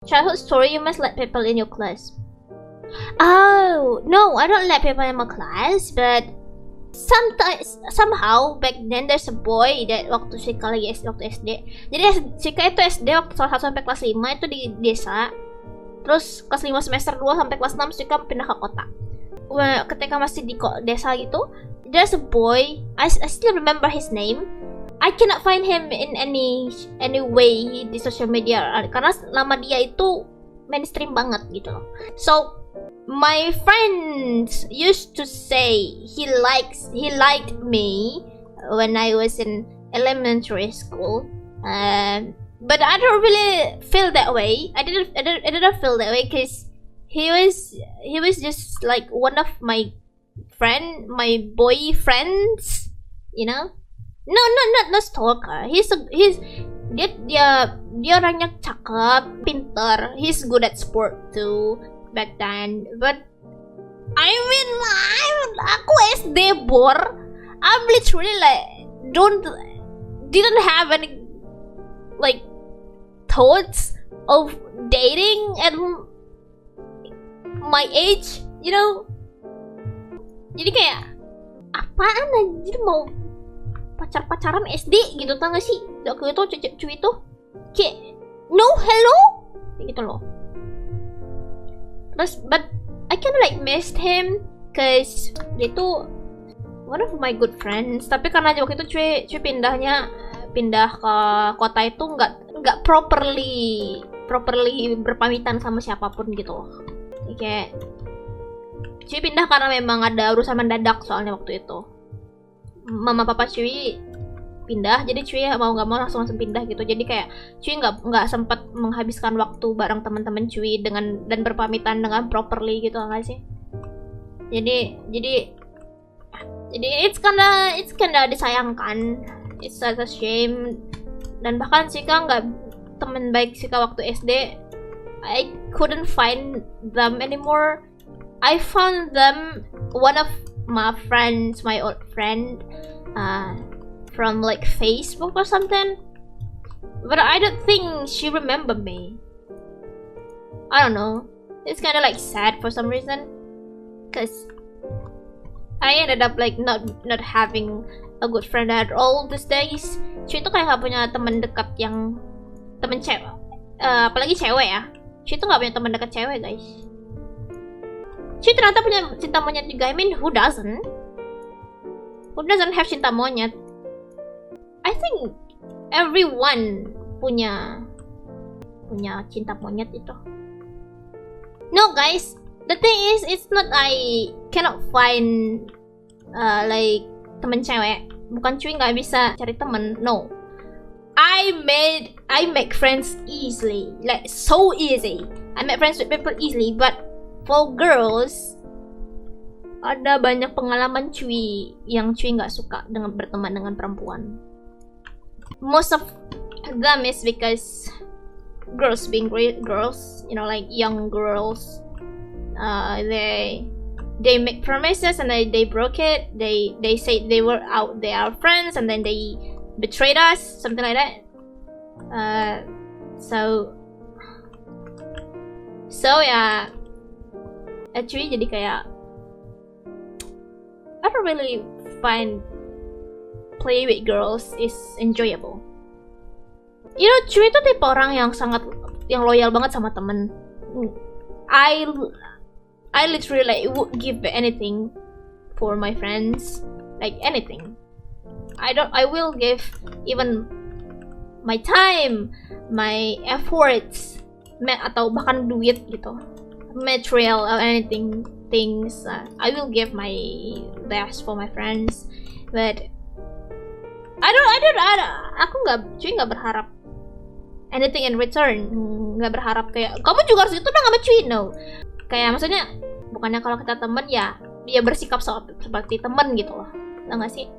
Childhood story, you must let people in your class. Oh, no, I don't let people in my class, but sometimes, somehow, back then there's a boy that waktu Shika lagi waktu SD. Jadi Shika itu SD waktu kelas 1 sampai kelas 5 itu di desa. Terus kelas 5 semester 2 sampai kelas 6 Shika pindah ke kota. Ketika masih di desa gitu, there's a boy, I still remember his name. I cannot find him in any way di social media karena nama dia itu mainstream banget gitu loh. So my friends used to say he liked me when I was in elementary school, but I don't really feel that way. I didn't feel that way because he was just like one of my boyfriends, you know. No, not stalker. Dia orangnya cakep, pinter. He's good at sport too back then. But I mean, aku SD bor. I'm literally like didn't have any like thoughts of dating at my age, you know. Jadi kayak apaan anjir mau pacaran SD gitu, tau gak sih? Waktu itu cuy itu kayak no hello gitu loh. Terus but I kinda like missed him cause dia tuh one of my good friends, tapi karena waktu itu cuy pindah ke kota itu nggak properly berpamitan sama siapapun gitu loh. Kayak cuy pindah karena memang ada urusan mendadak soalnya waktu itu. Mama papa cuy pindah, jadi cuy mau nggak mau langsung pindah gitu. Jadi kayak cuy nggak sempat menghabiskan waktu bareng teman-teman cuy dan berpamitan dengan properly gitu nggak sih. Jadi it's kinda disayangkan. It's such a shame. Dan bahkan Shika nggak teman baik Shika waktu SD. I couldn't find them anymore. I found them one of my friends, my old friend, from like Facebook or something, but I don't think she remember me. I don't know. It's kind of like sad for some reason, cause I ended up like not having a good friend at all these days. Cuy itu kayak gak punya teman dekat yang temen cewek, apalagi cewek ya. Cuy itu gak punya teman dekat cewek guys. Cuy ternyata punya cinta monyet juga. I mean, who doesn't have cinta monyet? I think everyone punya cinta monyet itu. No guys, the thing is, it's not I cannot find like temen cewek. Bukan cuy nggak bisa cari temen. No, I make friends easily, like so easy. I make friends with people easily, but for girls, ada banyak pengalaman cuy yang cuy nggak suka dengan berteman dengan perempuan. Most of them is because girls being girls, you know, like young girls, they make promises and they broke it. They say they are friends and then they betrayed us, something like that. So ya. Cuy jadi kayak I don't really find play with girls is enjoyable. You know, cuy itu tipe orang yang loyal banget sama temen. I literally like would give anything for my friends, like anything. I will give even my time, my efforts, atau bahkan duit gitu. Material or anything things, I will give my best for my friends, but aku cuy nggak berharap anything in return. Nggak berharap kayak kamu juga harus itu dong sama cuy. No, kayak maksudnya bukannya kalau kita temen ya dia bersikap seperti temen gitu loh, tau nggak sih?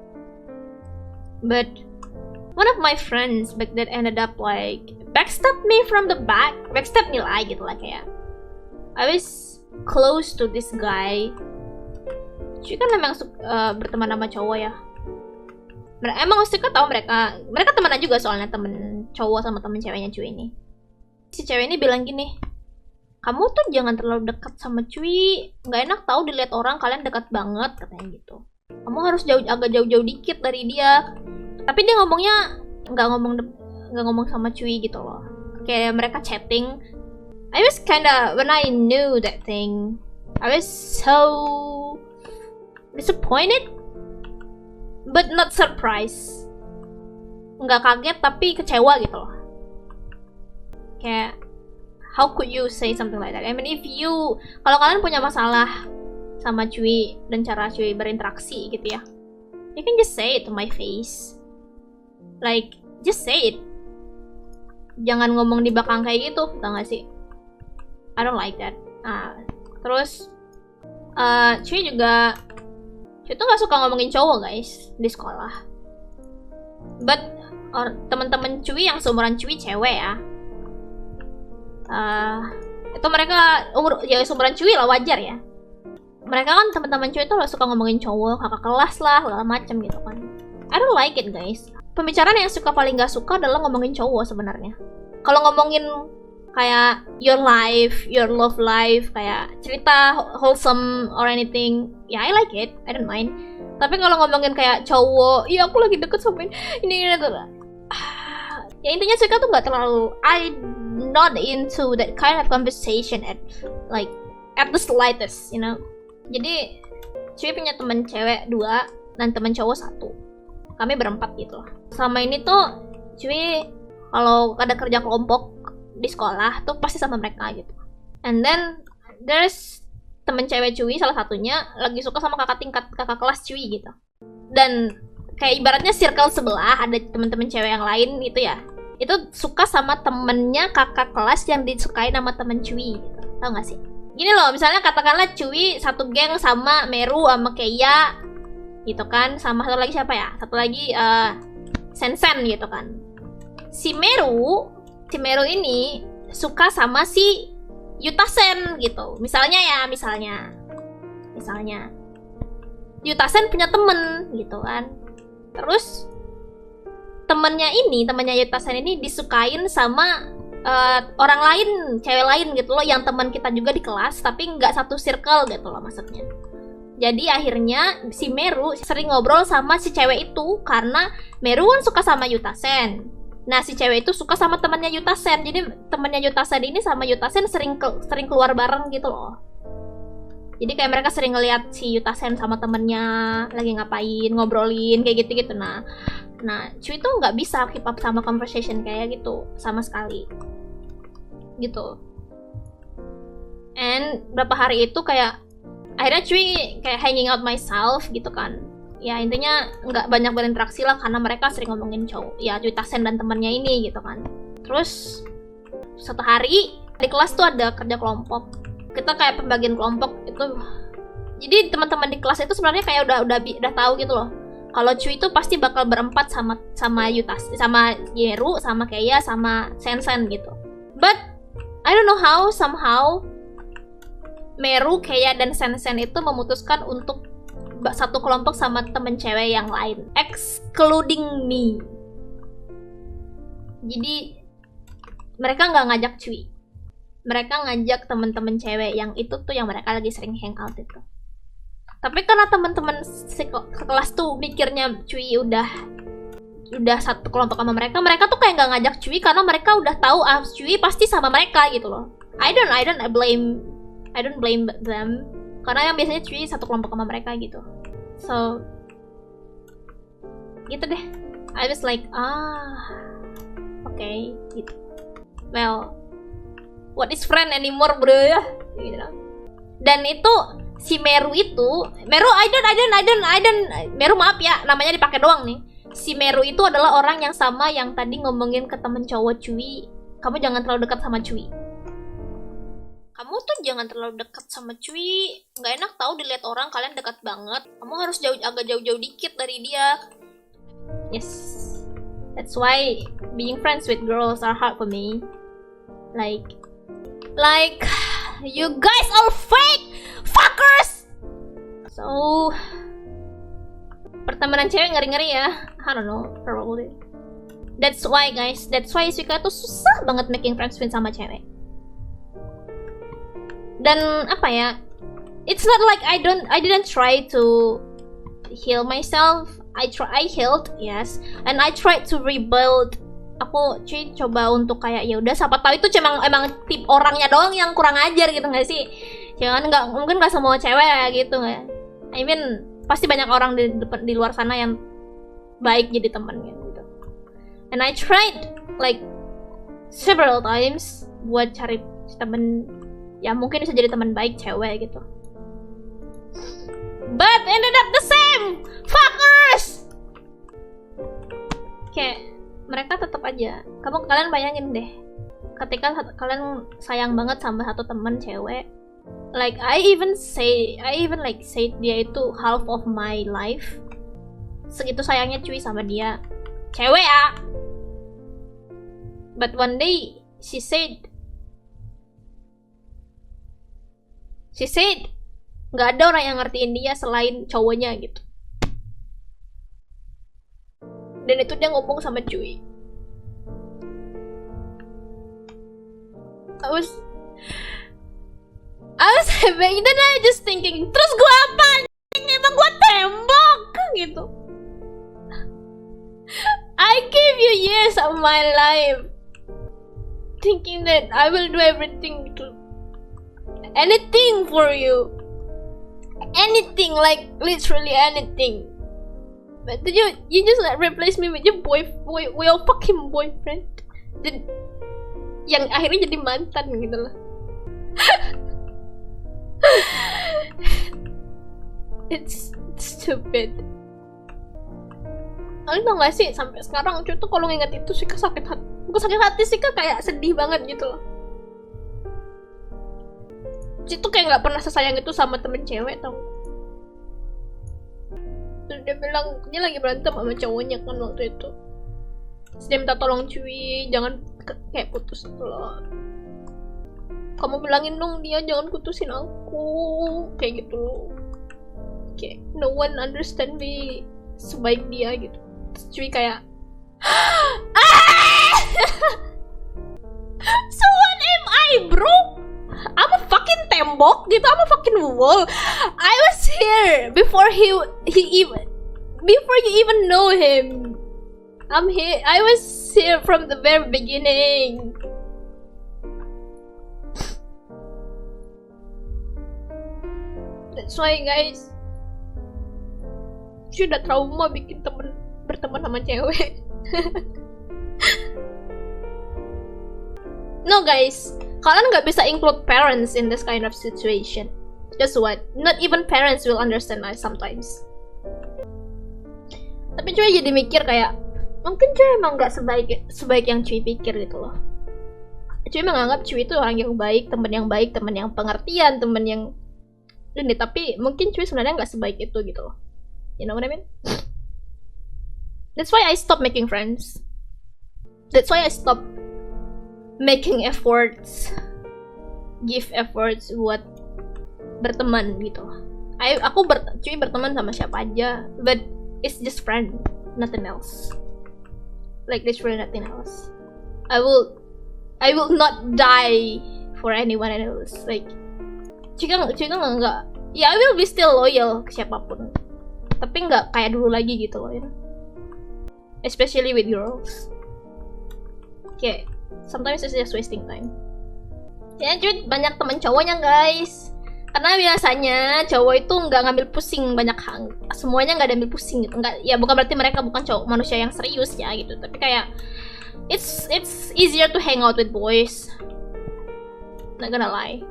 But one of my friends back then ended up like backstab me from the back, backstab nilai gitu lah. Kayak I was close to this guy. Cuy kan memang berteman sama cowok ya. Emang Ustika tahu mereka temenan juga soalnya, temen cowok sama temen ceweknya cuy ini. Si cewek ini bilang gini, kamu tuh jangan terlalu dekat sama Cui, nggak enak tahu dilihat orang kalian dekat banget, katanya gitu. Kamu harus agak jauh-jauh dikit dari dia. Tapi dia ngomongnya nggak ngomong sama Cui gitu loh. Kayak mereka chatting. I was kinda, when I knew that thing, I was so disappointed, but not surprised. Nggak kaget tapi kecewa gitu loh. Kayak, how could you say something like that? I mean, kalau kalian punya masalah sama Cui dan cara Cui berinteraksi gitu ya, you can just say it to my face. Like, just say it. Jangan ngomong di belakang kayak gitu, tau gak sih? I don't like that. Terus Cui tuh gak suka ngomongin cowok guys di sekolah. But teman-teman Cui yang seumuran Cui cewek ya, itu mereka seumuran Cui lah, wajar ya. Mereka kan teman-teman Cui tuh suka ngomongin cowok, kakak kelas lah, segala macem gitu kan. I don't like it guys. Pembicaraan yang paling gak suka adalah ngomongin cowok sebenarnya. Kalau ngomongin kayak your life, your love life, kayak cerita wholesome or anything, ya I like it, I don't mind. Tapi kalau ngomongin kayak cowok, iya aku lagi deket sama ini tuh, ya intinya Suika tuh nggak terlalu, I not into that kind of conversation at the slightest, you know. Jadi Cui punya temen cewek 2 dan temen cowok 1. Kami berempat gitu loh. Sama ini tuh Cui kalau ada kerja kelompok di sekolah tuh pasti sama mereka gitu. And then there's temen cewek Cui salah satunya lagi suka sama kakak kelas Cui gitu. Dan kayak ibaratnya circle sebelah ada temen-temen cewek yang lain gitu ya. Itu suka sama temennya kakak kelas yang disukai sama temen Cui gitu. Tau gak sih? Gini loh, misalnya katakanlah Cui satu geng sama Meru sama Keia gitu kan, sama satu lagi siapa ya? Satu lagi Sensen gitu kan. Si Meru ini suka sama si Yutasen gitu. Misalnya Yutasen punya temen gitu kan. Terus temennya Yutasen ini disukain sama orang lain, cewek lain gitu loh, yang teman kita juga di kelas tapi nggak satu circle gitu loh maksudnya. Jadi akhirnya si Meru sering ngobrol sama si cewek itu karena Meru kan suka sama Yutasen. Nah si cewek itu suka sama temannya Yutasen. Jadi temannya Yutasen ini sama Yutasen sering keluar bareng gitu loh. Jadi kayak mereka sering ngeliat si Yutasen sama temennya lagi ngapain, ngobrolin kayak gitu-gitu. Nah Cui tuh nggak bisa keep up sama conversation kayak gitu sama sekali. Gitu. And berapa hari itu kayak akhirnya Cui kayak hanging out myself gitu kan. Ya intinya nggak banyak berinteraksi lah karena mereka sering ngomongin cowok. Ya Yutasen dan temennya ini gitu kan. Terus satu hari di kelas tuh ada kerja kelompok. Kita kayak pembagian kelompok itu. Jadi teman-teman di kelas itu sebenarnya kayak udah tahu gitu loh. Kalau Cui itu pasti bakal berempat sama Yutasen, sama Yeru, sama Keia, sama Sensen gitu. But I don't know how, somehow Meru, Keia, dan Sensen itu memutuskan untuk satu kelompok sama temen cewek yang lain, excluding me. Jadi mereka nggak ngajak Cui, mereka ngajak temen-temen cewek yang itu tuh yang mereka lagi sering hangout itu. Tapi karena temen-temen sekelas tuh mikirnya Cui udah satu kelompok sama mereka tuh kayak nggak ngajak Cui karena mereka udah tahu Cui pasti sama mereka gitu loh. I don't blame them karena yang biasanya Cui satu kelompok sama mereka gitu. So gitu deh. I was like okay gitu. Well, what is friend anymore bro ya gitu. Dan itu si Meru Meru maaf ya namanya dipakai doang nih. Si Meru itu adalah orang yang sama yang tadi ngomongin ke temen cowok Cui, kamu jangan terlalu dekat sama Cui. Kamu tuh jangan terlalu dekat sama Cui, nggak enak tahu dilihat orang kalian dekat banget. Kamu harus agak jauh-jauh dikit dari dia. Yes, that's why being friends with girls are hard for me. Like you guys all fake fuckers. So pertemanan cewek ngeri-ngeri ya. I don't know, probably. That's why guys, that's why Suika tuh susah banget making friends with sama cewek. Dan apa ya, it's not like I didn't try to heal myself. I healed, yes, and I tried to rebuild. Aku coba untuk kayak ya udah, siapa tahu itu emang tip orangnya doang yang kurang ajar gitu nggak sih? Jangan mungkin nggak semua cewek kayak gitu nggak? I mean pasti banyak orang di luar sana yang baik jadi teman gitu. And I tried like several times buat cari temen ya mungkin bisa jadi teman baik cewek gitu. But ended up the same, fuckers. Kayak mereka tetap aja. Kalian bayangin deh, ketika kalian sayang banget sama satu teman cewek, like I even say dia itu half of my life. Segitu sayangnya cuy sama dia, cewek ya. But one day she said nggak ada orang yang ngertiin dia selain cowoknya gitu. Dan itu dia ngomong sama cuy. I was having, then I just thinking, terus gue apa? Emang gue tembak gitu. I gave you years of my life thinking that I will do everything to anything for you, anything, like literally anything. But you just like replace me with your fucking boyfriend. Dan yang akhirnya jadi mantan gitu loh. It's stupid. Kalian tau gak sih, sampai sekarang cuy tuh kalau nginget itu sih sakit hati. Bukan sakit hati sih, kayak sedih banget gitu loh. Cuy tuh kayak gak pernah sesayang itu sama temen cewek tau. Terus dia bilang, dia lagi berantem sama cowoknya kan waktu itu. Terus dia minta tolong cuy, jangan kayak putus gitu loh. Kamu bilangin dong dia jangan putusin aku. Kayak gitu loh. Kayak no one understand me sebaik dia gitu. Terus cuy kayak so what am I bro? I'm a fucking tembok gitu, I'm a fucking wall. I was here before you even know him. I'm here. I was here from the very beginning. That's why guys, sudah trauma bikin berteman sama cewek. No guys, kalian nggak bisa include parents in this kind of situation. Guess what? Not even parents will understand us sometimes. Tapi cuy jadi mikir kayak, mungkin cuy emang nggak sebaik yang cuy pikir gitu loh. Cuy menganggap cuy itu orang yang baik, temen yang pengertian, temen yang ini. Tapi mungkin cuy sebenarnya nggak sebaik itu gitu loh. You know what I mean? That's why I stop making friends. That's why I stop making efforts, give efforts buat berteman gitu. Cuy berteman sama siapa aja, but it's just friend, nothing else. Like literally nothing else. I will not die for anyone else. Like cuy nggak. Ya I will be still loyal ke siapapun. Tapi nggak kayak dulu lagi gitu loh ya. Especially with girls. Kayak sometimes it's just wasting time. Ya cuy banyak temen cowoknya guys. Karena biasanya cowok itu nggak ngambil pusing banyak hal. Semuanya nggak ambil pusing gitu. Nggak, ya bukan berarti mereka bukan cowok manusia yang serius ya gitu. Tapi kayak it's easier to hang out with boys. Not gonna lie.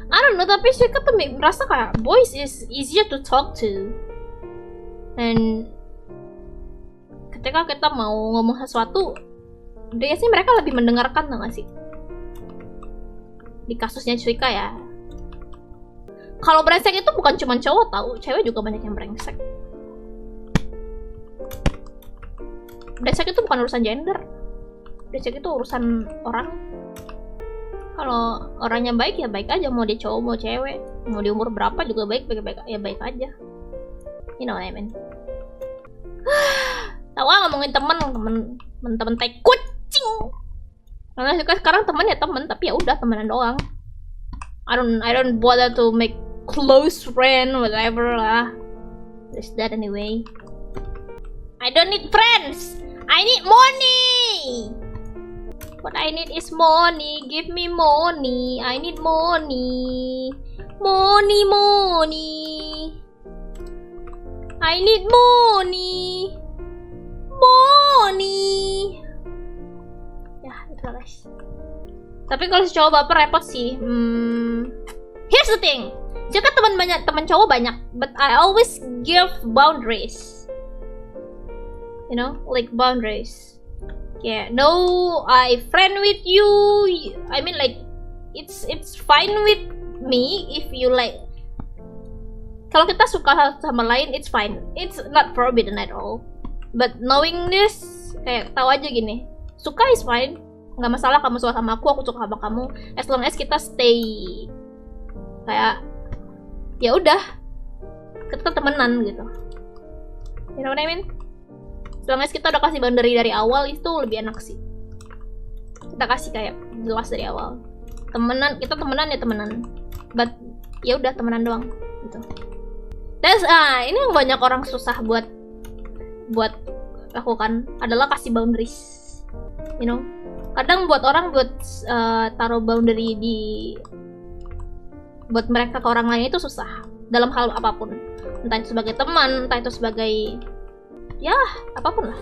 I don't know, tapi Suika tuh merasa kayak boys is easier to talk to. And ketika kita mau ngomong sesuatu, biasanya mereka lebih mendengarkan, tau gak sih? Di kasusnya Suika ya. Kalau brengsek itu bukan cuma cowok tau, cewek juga banyak yang brengsek. Brengsek itu bukan urusan gender. Brengsek itu urusan orang. Kalau orangnya baik ya baik aja, mau dia cowok mau cewek. mau di umur berapa juga baik aja, you know what I mean. Tahu ngomongin temen tai kucing. Karena sekarang temen ya temen, tapi ya udah temenan doang. I don't bother to make close friend whatever lah. There's that anyway. I don't need friends. I need money. What I need is money. Give me money. I need money. Money. I need money. Ya, itu guys. Tapi kalau si cowok baper repot sih. Here's the thing. Jika teman cowok banyak, but I always give boundaries. You know, like boundaries. Yeah, no, I friend with you. I mean, like, it's fine with me if you like. Kalau kita suka sama lain, it's fine. It's not forbidden at all. But knowing this, kayak tahu aja gini, suka is fine, nggak masalah kamu suka sama aku suka sama kamu, as long as kita stay kayak ya udah kita temenan gitu. You know what I mean? As long as kita udah kasih boundary dari awal, itu lebih enak sih. Kita kasih kayak jelas dari awal. Kita temenan ya temenan. But ya udah temenan doang gitu. Terus ini yang banyak orang susah buat lakukan adalah kasih boundaries. You know? Kadang buat taruh boundary buat mereka ke orang lain itu susah dalam hal apapun. Entah itu sebagai teman, entah itu sebagai ya apapun lah.